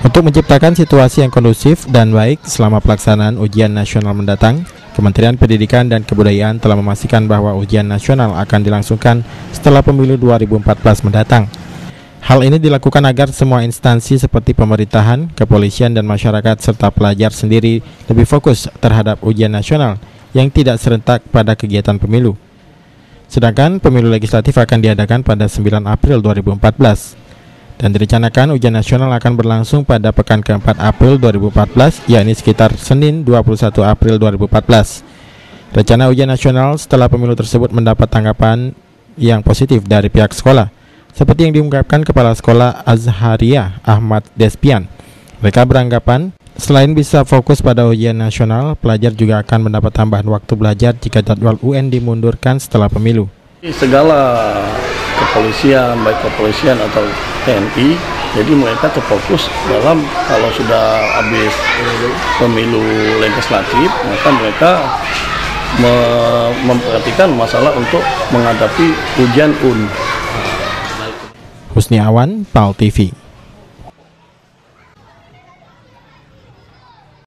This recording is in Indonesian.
Untuk menciptakan situasi yang kondusif dan baik selama pelaksanaan ujian nasional mendatang, Kementerian Pendidikan dan Kebudayaan telah memastikan bahwa ujian nasional akan dilangsungkan setelah pemilu 2014 mendatang. Hal ini dilakukan agar semua instansi seperti pemerintahan, kepolisian, dan masyarakat serta pelajar sendiri lebih fokus terhadap ujian nasional yang tidak serentak pada kegiatan pemilu. Sedangkan pemilu legislatif akan diadakan pada 9 April 2014. Dan direncanakan ujian nasional akan berlangsung pada pekan ke-4 April 2014, yakni sekitar Senin 21 April 2014. Rencana ujian nasional setelah pemilu tersebut mendapat tanggapan yang positif dari pihak sekolah, seperti yang diungkapkan Kepala Sekolah Azhariyah Ahmad Despian. Mereka beranggapan, selain bisa fokus pada ujian nasional, pelajar juga akan mendapat tambahan waktu belajar jika jadwal UN dimundurkan setelah pemilu. Segala kepolisian, baik kepolisian atau TNI, jadi mereka terfokus dalam kalau sudah habis pemilu legislatif, maka mereka memperhatikan masalah untuk menghadapi ujian UN. Husni Awan, PAL TV.